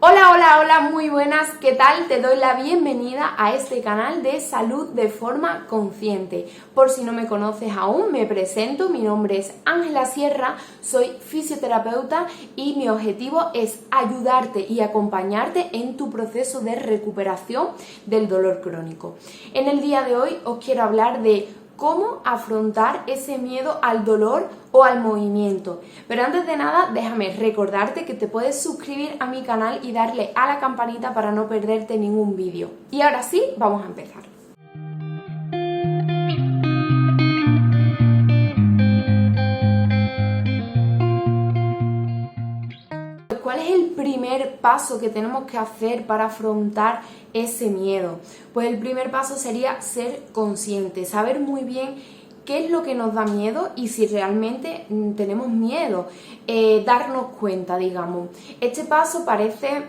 Hola, hola, hola, muy buenas, ¿qué tal? Te doy la bienvenida a este canal de salud de forma consciente. Por si no me conoces aún, me presento, mi nombre es Ángela Sierra, soy fisioterapeuta y mi objetivo es ayudarte y acompañarte en tu proceso de recuperación del dolor crónico. En el día de hoy os quiero hablar de cómo afrontar ese miedo al dolor o al movimiento. Pero antes de nada, déjame recordarte que te puedes suscribir a mi canal y darle a la campanita para no perderte ningún vídeo. Y ahora sí, vamos a empezar. ¿Cuál es el primer paso que tenemos que hacer para afrontar ese miedo? Pues el primer paso sería ser consciente, saber muy bien qué es lo que nos da miedo y si realmente tenemos miedo, darnos cuenta, digamos. Este paso parece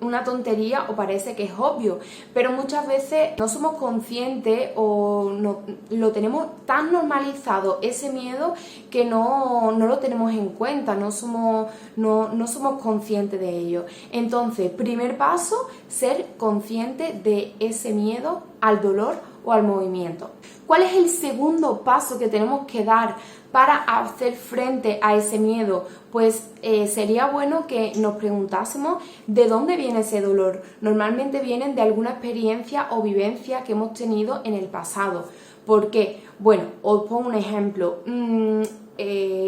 una tontería o parece que es obvio, pero muchas veces no somos conscientes o no, lo tenemos tan normalizado ese miedo que no lo tenemos en cuenta, no somos conscientes de ello. Entonces, primer paso, ser consciente de ese miedo al dolor o al movimiento. ¿Cuál es el segundo paso que tenemos que dar para hacer frente a ese miedo? Pues sería bueno que nos preguntásemos de dónde viene ese dolor. Normalmente vienen de alguna experiencia o vivencia que hemos tenido en el pasado. ¿Por qué? Bueno, os pongo un ejemplo.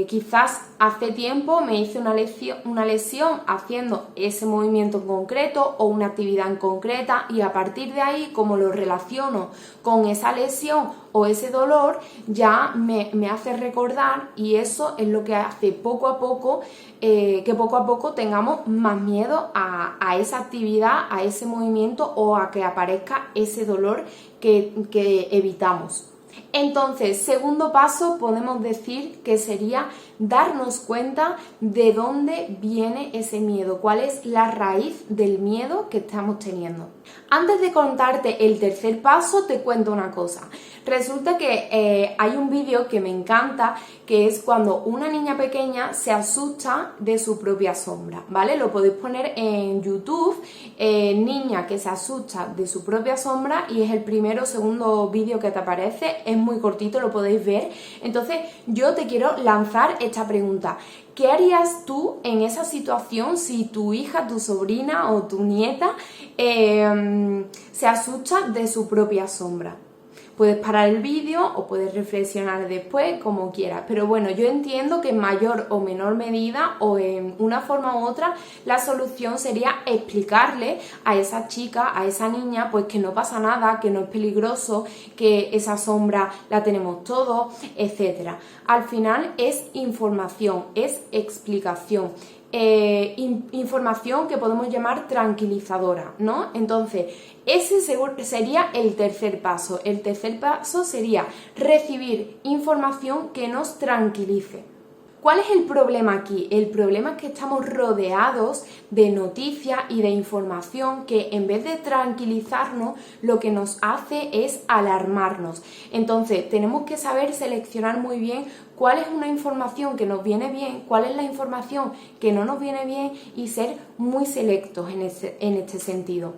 Quizás hace tiempo me hice una lesión haciendo ese movimiento en concreto o una actividad en concreta y a partir de ahí, como lo relaciono con esa lesión o ese dolor, ya me hace recordar y eso es lo que hace poco a poco que poco a poco tengamos más miedo a esa actividad, a ese movimiento o a que aparezca ese dolor que evitamos. Entonces, segundo paso, podemos decir que sería darnos cuenta de dónde viene ese miedo, cuál es la raíz del miedo que estamos teniendo. Antes de contarte el tercer paso, te cuento una cosa. Resulta que hay un vídeo que me encanta, que es cuando una niña pequeña se asusta de su propia sombra, ¿vale? Lo podéis poner en YouTube, niña que se asusta de su propia sombra, y es el primero o segundo vídeo que te aparece, es muy cortito, lo podéis ver. Entonces yo te quiero lanzar esta pregunta. ¿Qué harías tú en esa situación si tu hija, tu sobrina o tu nieta se asusta de su propia sombra? Puedes parar el vídeo o puedes reflexionar después, como quieras. Pero bueno, yo entiendo que en mayor o menor medida o en una forma u otra, la solución sería explicarle a esa chica, a esa niña, pues que no pasa nada, que no es peligroso, que esa sombra la tenemos todos, etc. Al final es información, es explicación. Información que podemos llamar tranquilizadora, ¿no? Entonces, ese sería el tercer paso. El tercer paso sería recibir información que nos tranquilice. ¿Cuál es el problema aquí? El problema es que estamos rodeados de noticias y de información que en vez de tranquilizarnos, lo que nos hace es alarmarnos. Entonces, tenemos que saber seleccionar muy bien cuál es una información que nos viene bien, cuál es la información que no nos viene bien y ser muy selectos en este sentido.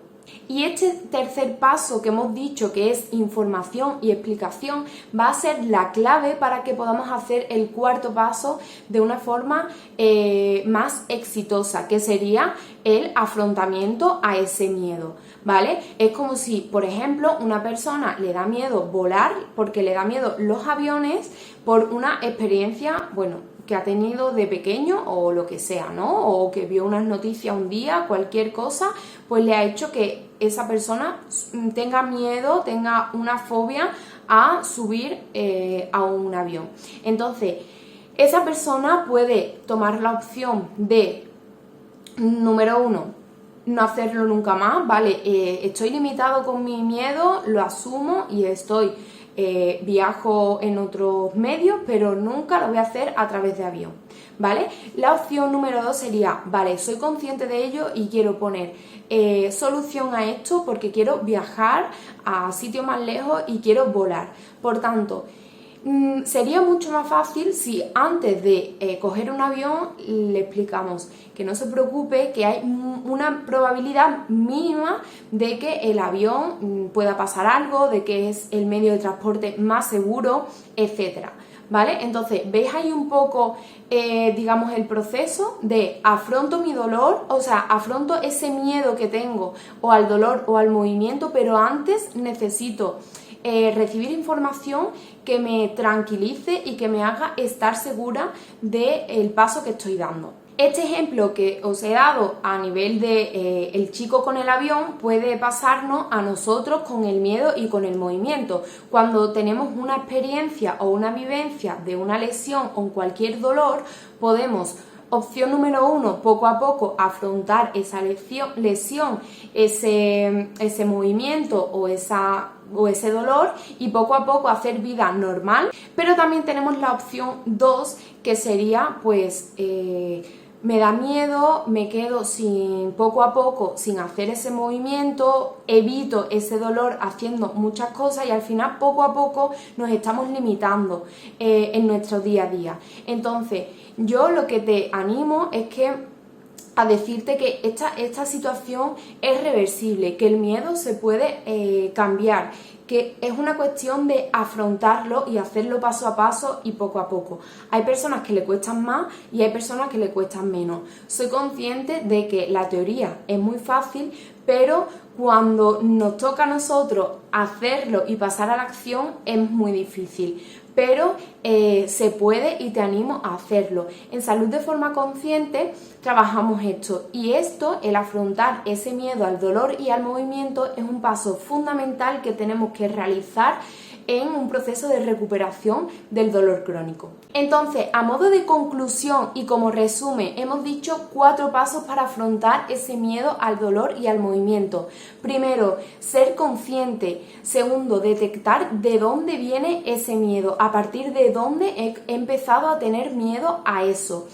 Y este tercer paso que hemos dicho, que es información y explicación, va a ser la clave para que podamos hacer el cuarto paso de una forma más exitosa, que sería el afrontamiento a ese miedo, ¿vale? Es como si, por ejemplo, una persona le da miedo volar porque le da miedo los aviones por una experiencia, bueno, que ha tenido de pequeño o lo que sea, ¿no? O que vio unas noticias un día, cualquier cosa, pues le ha hecho que esa persona tenga miedo, tenga una fobia a subir a un avión. Entonces, esa persona puede tomar la opción de, número uno, no hacerlo nunca más, ¿vale? Estoy limitado con mi miedo, lo asumo y viajo en otros medios, pero nunca lo voy a hacer a través de avión, ¿vale? La opción número 2 sería, vale, soy consciente de ello y quiero poner solución a esto porque quiero viajar a sitios más lejos y quiero volar. Por tanto, Sería mucho más fácil si antes de coger un avión le explicamos que no se preocupe, que hay una probabilidad mínima de que el avión pueda pasar algo, de que es el medio de transporte más seguro, etcétera. ¿Vale? Entonces, ¿veis ahí un poco, digamos, el proceso de afronto mi dolor? O sea, afronto ese miedo que tengo o al dolor o al movimiento, pero antes necesito recibir información que me tranquilice y que me haga estar segura del paso que estoy dando. Este ejemplo que os he dado a nivel de el chico con el avión puede pasarnos a nosotros con el miedo y con el movimiento. Cuando tenemos una experiencia o una vivencia de una lesión o cualquier dolor, podemos, opción número 1, poco a poco afrontar esa lesión, ese movimiento o ese dolor y poco a poco hacer vida normal. Pero también tenemos la opción 2, que sería pues me da miedo, me quedo poco a poco sin hacer ese movimiento, evito ese dolor haciendo muchas cosas y al final poco a poco nos estamos limitando en nuestro día a día. Entonces, yo lo que te animo es a decirte que esta situación es reversible, que el miedo se puede cambiar, que es una cuestión de afrontarlo y hacerlo paso a paso y poco a poco. Hay personas que le cuestan más y hay personas que le cuestan menos. Soy consciente de que la teoría es muy fácil, pero cuando nos toca a nosotros hacerlo y pasar a la acción es muy difícil. Pero se puede y te animo a hacerlo. En Salud de Forma Consciente trabajamos esto y el afrontar ese miedo al dolor y al movimiento es un paso fundamental que tenemos que realizar en un proceso de recuperación del dolor crónico. Entonces, a modo de conclusión y como resumen, hemos dicho 4 pasos para afrontar ese miedo al dolor y al movimiento. Primero, ser consciente. Segundo, detectar de dónde viene ese miedo, a partir de dónde he empezado a tener miedo a eso.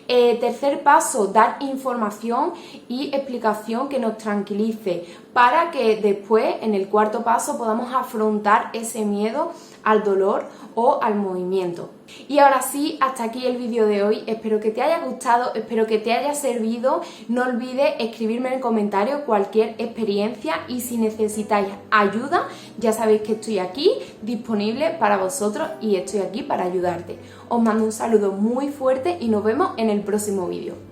Tercer paso, dar información y explicación que nos tranquilice para que después, en el cuarto paso, podamos afrontar ese miedo al dolor o al movimiento. Y ahora sí, hasta aquí el vídeo de hoy. Espero que te haya gustado, espero que te haya servido. No olvides escribirme en comentarios cualquier experiencia y si necesitáis ayuda, ya sabéis que estoy aquí disponible para vosotros y estoy aquí para ayudarte. Os mando un saludo muy fuerte y nos vemos en el próximo vídeo.